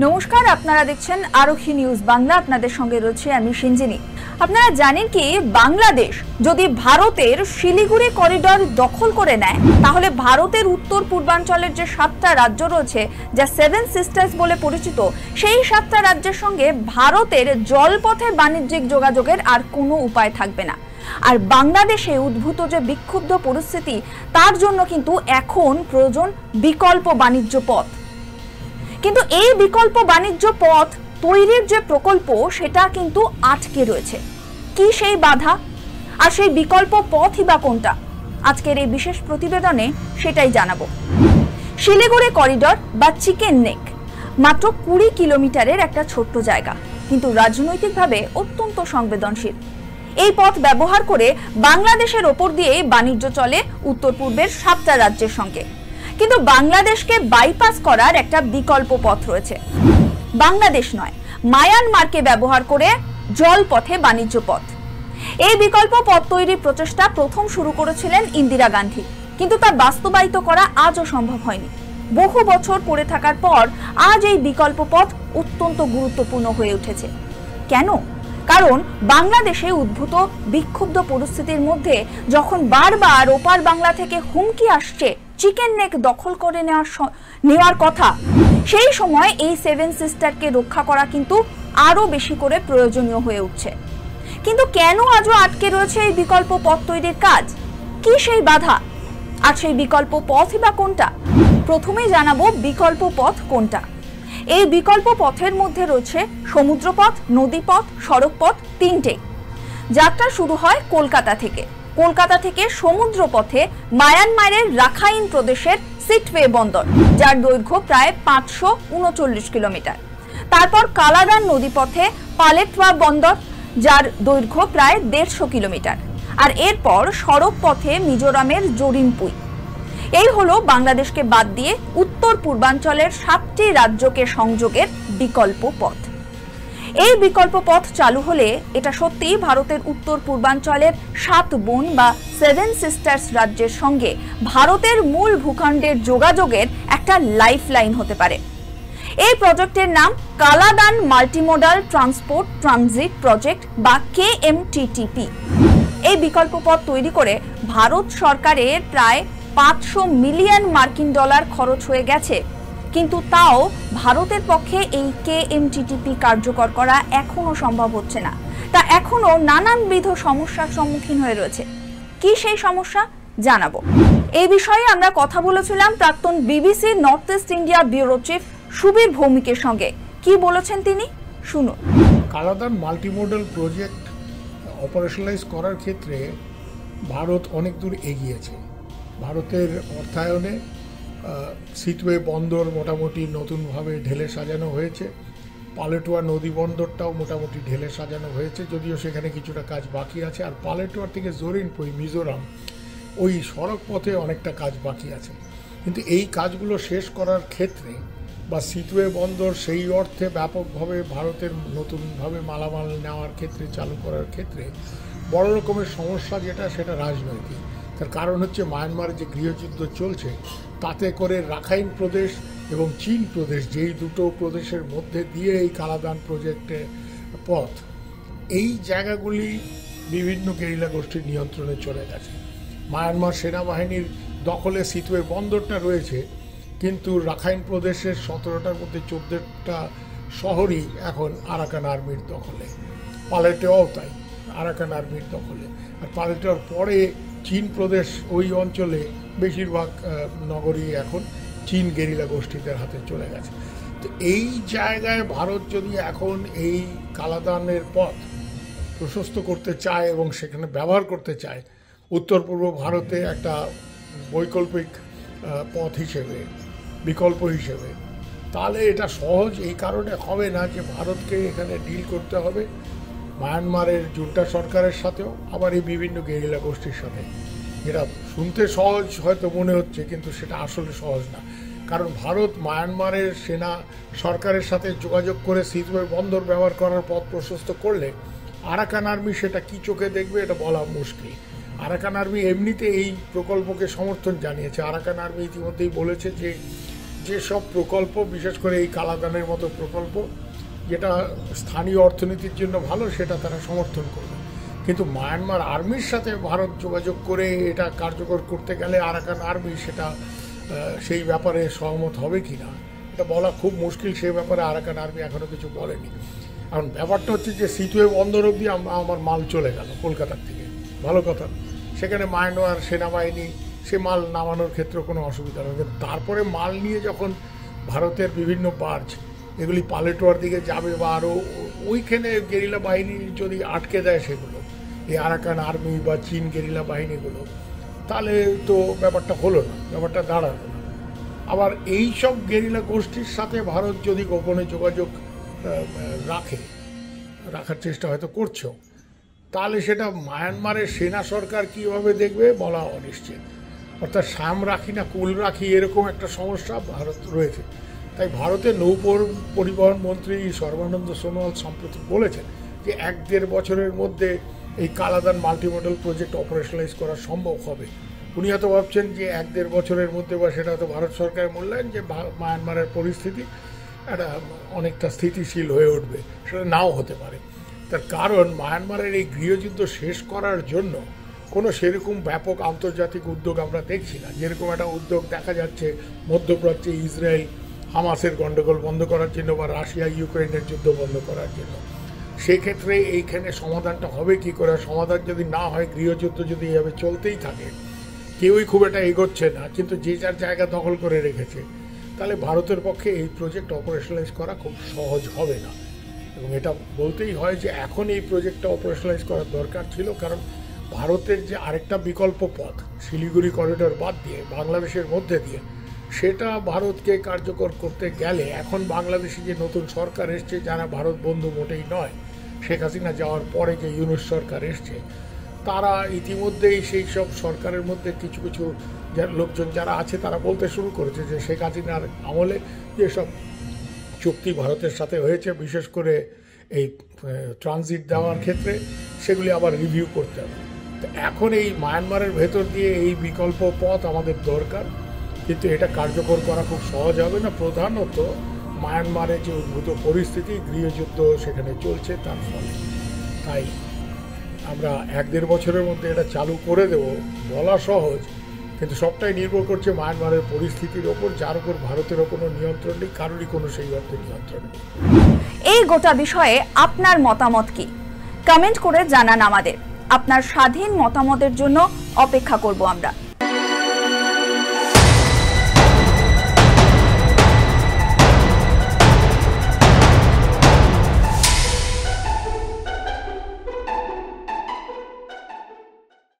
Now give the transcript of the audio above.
নমস্কার, আপনারা দেখছেন আরোহী নিউজ বাংলা। আপনাদের সঙ্গে রয়েছে আমি সিঞ্জিনী। আপনারা জানেন কি, বাংলাদেশ যদি ভারতের শিলিগুড়ি করিডর দখল করে নেয়, তাহলে ভারতের উত্তর পূর্বাঞ্চলের যে 7টা রাজ্য রয়েছে, যা 7 সিস্টার্স বলে পরিচিত, সেই 7টা রাজ্যের সঙ্গে ভারতের জলপথে বাণিজ্যিক যোগাযোগের আর কোনো উপায় থাকবে না। আর বাংলাদেশে উদ্ভূত যে বিক্ষুব্ধ পরিস্থিতি, তার জন্য কিন্তু এখন প্রয়োজন বিকল্প বাণিজ্য পথ। কিন্তু এই বিকল্প বাণিজ্য পথ তৈরির যে প্রকল্প, সেটা কিন্তু আটকে রয়েছে। কি সেই বাধা, আর সেই বিকল্প পথই বা কোনটা? আজকের এই বিশেষ প্রতিবেদনে সেটাই জানাবো। শিলিগুড়ি করিডর বা চিকেন নেক মাত্র 20 কিলোমিটারের একটা ছোট্ট জায়গা, কিন্তু রাজনৈতিকভাবে অত্যন্ত সংবেদনশীল। এই পথ ব্যবহার করে বাংলাদেশের ওপর দিয়ে বাণিজ্য চলে উত্তর পূর্বের 7টা রাজ্যের সঙ্গে। কিন্তু বাংলাদেশকে বাইপাস করার একটা বিকল্প পথ রয়েছে। বাংলাদেশ নয়, মায়ানমারকে ব্যবহার করে জলপথে বাণিজ্য পথ। এই বিকল্প পথ তৈরির প্রচেষ্টা প্রথম শুরু করেছিলেন ইন্দিরা গান্ধী, কিন্তু তা বাস্তবায়িত করা আজও সম্ভব হয়নি। বহু বছর পড়ে থাকার পর আজ এই বিকল্প পথ অত্যন্ত গুরুত্বপূর্ণ হয়ে উঠেছে। কেন? কারণ বাংলাদেশে উদ্ভূত বিক্ষুব্ধ পরিস্থিতির মধ্যে যখন বারবার ওপার বাংলা থেকে হুমকি আসছে চিকেন নেক দখল করে নেওয়ার কথা, সেই সময় এই 7 সিস্টারকে রক্ষা করা কিন্তু আরো বেশি করে প্রয়োজনীয় হয়ে উঠছে। কিন্তু কেন আজও আটকে রয়েছে এই বিকল্প পথ তৈরির কাজ? কি সেই বাধা, আর সেই বিকল্প পথই বা কোনটা? প্রথমেই জানাবো বিকল্প পথ কোনটা। এই বিকল্প পথের মধ্যে রয়েছে সমুদ্রপথ, নদীপথ, সড়ক পথ, 3টে। যাত্রা শুরু হয় কলকাতা থেকে। কলকাতা থেকে সমুদ্র পথে মায়ানমারের রাখাইন প্রদেশের সিটওয়ে বন্দর, যার দৈর্ঘ্য প্রায় 539 কিলোমিটার। তারপর কালাদান নদীপথে পালেটওয়া বন্দর, যার দৈর্ঘ্য প্রায় 150 কিলোমিটার। আর এরপর সড়ক পথে মিজোরামের জরিমপুই। এই হলো বাংলাদেশকে বাদ দিয়ে উত্তর পূর্বাঞ্চলের 7টি রাজ্যকে সংযোগের বিকল্প পথ। এই বিকল্প পথ চালু হলে এটা সত্যিই ভারতের উত্তর পূর্বাঞ্চলের 7 বোন বা 7 সিস্টার্স রাজ্যের সঙ্গে ভারতের মূল ভূখণ্ডের যোগাযোগের একটা লাইফলাইন হতে পারে। এই প্রজেক্টের নাম Kaladan multimodal transport transit project বা KMTTP। এই বিকল্প পথ তৈরি করে ভারত সরকারের প্রায় 500 মিলিয়ন মার্কিন ডলার খরচ হয়ে গেছে, কিন্তু তাও ভারতের পক্ষে এই KMTTP কার্যকর করা এখনো সম্ভব হচ্ছে না। তা এখনো নানানবিধ সমস্যার সম্মুখীন হয়ে রয়েছে। কি সেই সমস্যা জানাবো। এই বিষয়ে আমরা কথা বলেছিলাম প্রাক্তন BBC north east India bureau chief Subir ভৌমিকের সঙ্গে। কি বলেছেন তিনি, শুনুন। কালাদান মাল্টিমোডাল প্রজেক্ট অপারেশনালাইজ করার ক্ষেত্রে ভারত অনেক দূর এগিয়েছে। ভারতের অর্থায়নে সিটওয়ে বন্দর মোটামুটি নতুনভাবে ঢেলে সাজানো হয়েছে। পালেটুয়া নদী বন্দরটাও মোটামুটি ঢেলে সাজানো হয়েছে, যদিও সেখানে কিছুটা কাজ বাকি আছে। আর পালেটুয়ার থেকে জরিনপুই মিজোরাম, ওই সড়ক পথে অনেকটা কাজ বাকি আছে। কিন্তু এই কাজগুলো শেষ করার ক্ষেত্রে বা সিটওয়ে বন্দর সেই অর্থে ব্যাপকভাবে ভারতের নতুনভাবে মালামাল নেওয়ার ক্ষেত্রে চালু করার ক্ষেত্রে বড় রকমের সমস্যা যেটা, সেটা রাজনৈতিক। তার কারণ হচ্ছে মায়ানমারের যে গৃহযুদ্ধ চলছে, তাতে করে রাখাইন প্রদেশ এবং চীন প্রদেশ, যেই দুটো প্রদেশের মধ্যে দিয়ে এই কালাদান প্রজেক্টের পথ, এই জায়গাগুলি বিভিন্ন গেরিলা গোষ্ঠীর নিয়ন্ত্রণে চলে গেছে। মায়ানমার সেনাবাহিনীর দখলে সিটওয়ে বন্দরটা রয়েছে, কিন্তু রাখাইন প্রদেশের 17টার মধ্যে 14টা শহরই এখন আরাকান আর্মির দখলে। পালেটোয়াও তাই, আরাকান আর্মির দখলে। আর পালেটোয়ার পরে চীন প্রদেশ, ওই অঞ্চলে বেশিরভাগ নগরী এখন চীন গেরিলা গোষ্ঠীদের হাতে চলে গেছে। তো এই জায়গায় ভারত যদি এখন এই কালাদানের পথ প্রশস্ত করতে চায় এবং সেখানে ব্যবহার করতে চায় উত্তর পূর্ব ভারতে একটা বৈকল্পিক পথ হিসেবে, বিকল্প হিসেবে, তাহলে এটা সহজ এই কারণে হবে না যে ভারতকে এখানে ডিল করতে হবে মায়ানমারের জুন্টা সরকারের সাথেও, আবার এই বিভিন্ন গেরিলা গোষ্ঠীর সাথে। যেটা শুনতে সহজ হয়তো মনে হচ্ছে, কিন্তু সেটা আসলে সহজ না। কারণ ভারত মায়ানমারের সেনা সরকারের সাথে যোগাযোগ করে সিটওয়ে বন্দর ব্যবহার করার পথ প্রশস্ত করলে আরাকান আর্মি সেটা কি চোখে দেখবে এটা বলা মুশকিল। আরাকান আর্মি এমনিতে এই প্রকল্পকে সমর্থন জানিয়েছে। আরাকান আর্মি ইতিমধ্যেই বলেছে যে যেসব প্রকল্প, বিশেষ করে এই কালাদানের মতো প্রকল্প যেটা স্থানীয় অর্থনীতির জন্য ভালো, সেটা তারা সমর্থন করবে। কিন্তু মায়ানমার আর্মির সাথে ভারত যোগাযোগ করে এটা কার্যকর করতে গেলে আরাকান আর্মি সেটা সেই ব্যাপারে সহমত হবে কি না এটা বলা খুব মুশকিল। সেই ব্যাপারে আরাকান আর্মি এখনও কিছু বলেনি। কারণ ব্যাপারটা হচ্ছে যে সিটওয়ে বন্দর অবধি আমার মাল চলে গেল কলকাতার থেকে, ভালো কথা। সেখানে মায়ানমার সেনাবাহিনী সে মাল নামানোর ক্ষেত্রে কোনো অসুবিধা নেই। কিন্তু তারপরে মাল নিয়ে যখন ভারতের বিভিন্ন বার্জ এগুলি পালেটোয়ার দিকে যাবে বা আরও ওইখানে গেরিলা বাহিনী যদি আটকে দেয় সেগুলো, এই আরাকান আর্মি বা চীন গেরিলা বাহিনীগুলো, তাহলে তো ব্যাপারটা হলো না, ব্যাপারটা দাঁড়ালো না। আবার এই সব গেরিলা গোষ্ঠীর সাথে ভারত যদি গোপনে যোগাযোগ রাখার চেষ্টা হয়তো করছেও, তাহলে সেটা মায়ানমারের সেনা সরকার কীভাবে দেখবে বলা অনিশ্চিত। অর্থাৎ সাম রাখি না কুল রাখি, এরকম একটা সমস্যা ভারত রয়েছে। তাই ভারতের নৌ পরিবহন মন্ত্রী সর্বানন্দ সোনোয়াল সম্প্রতি বলেছেন যে 1-1.5 বছরের মধ্যে এই কালাদান মাল্টিমডাল প্রজেক্ট অপারেশনালাইজ করা সম্ভব হবে। উনি হয়তো ভাবছেন যে 1-1.5 বছরের মধ্যে, বা সেটা হয়তো ভারত সরকারের মূল্যায়ন যে মায়ানমারের পরিস্থিতি একটা অনেকটা স্থিতিশীল হয়ে উঠবে, সেটা নাও হতে পারে। তার কারণ মায়ানমারের এই গৃহযুদ্ধ শেষ করার জন্য কোনো সেরকম ব্যাপক আন্তর্জাতিক উদ্যোগ আমরা দেখছি না। যেরকম একটা উদ্যোগ দেখা যাচ্ছে মধ্যপ্রাচ্যে ইসরায়েল হামাসের গণ্ডগোল বন্ধ করার জন্য বা রাশিয়া ইউক্রেনের যুদ্ধ বন্ধ করার জন্য। সেক্ষেত্রে এইখানে সমাধানটা হবে কি করে? সমাধান যদি না হয়, গৃহযুদ্ধ যদি এভাবে চলতেই থাকে, কেউই খুব একটা এগোচ্ছে না, কিন্তু যে যার জায়গা দখল করে রেখেছে, তাহলে ভারতের পক্ষে এই প্রজেক্ট অপারেশনালাইজ করা খুব সহজ হবে না। এবং এটা বলতেই হয় যে এখন এই প্রজেক্টটা অপারেশনালাইজ করার দরকার ছিল। কারণ ভারতের যে আরেকটা বিকল্প পথ শিলিগুড়ি করিডোর বাদ দিয়ে বাংলাদেশের মধ্যে দিয়ে, সেটা ভারতকে কার্যকর করতে গেলে এখন বাংলাদেশে যে নতুন সরকার এসছে, যারা ভারত বন্ধু মোটেই নয়, শেখ হাসিনা যাওয়ার পরে যে ইউনূস সরকার এসছে, তারা ইতিমধ্যেই সেই সব সরকারের মধ্যে কিছু কিছু লোকজন যারা আছে তারা বলতে শুরু করেছে যে শেখ হাসিনার আমলে যেসব চুক্তি ভারতের সাথে হয়েছে, বিশেষ করে এই ট্রানজিট দেওয়ার ক্ষেত্রে, সেগুলি আবার রিভিউ করতে হবে। তো এখন এই মায়ানমারের ভেতর দিয়ে এই বিকল্প পথ আমাদের দরকার, কিন্তু এটা কার্যকর করা খুব সহজ হবে না। প্রধানত মায়ানমারে যে উদ্ভূত পরিস্থিতি, গৃহযুদ্ধ সেখানে চলছে, তার ফলে। তাই আমরা 1-1.5 বছরের মধ্যে এটা চালু করে দেব বলা সহজ, কিন্তু সবটাই নির্ভর করছে মায়ানমারের পরিস্থিতির ওপর, যার উপর ভারতেরও কোনো নিয়ন্ত্রণ নেই, কারোরই কোনো সেই অর্থে নিয়ন্ত্রণ নেই। এই গোটা বিষয়ে আপনার মতামত কি? কমেন্ট করে জানান আমাদের। আপনার স্বাধীন মতামতের জন্য অপেক্ষা করব আমরা।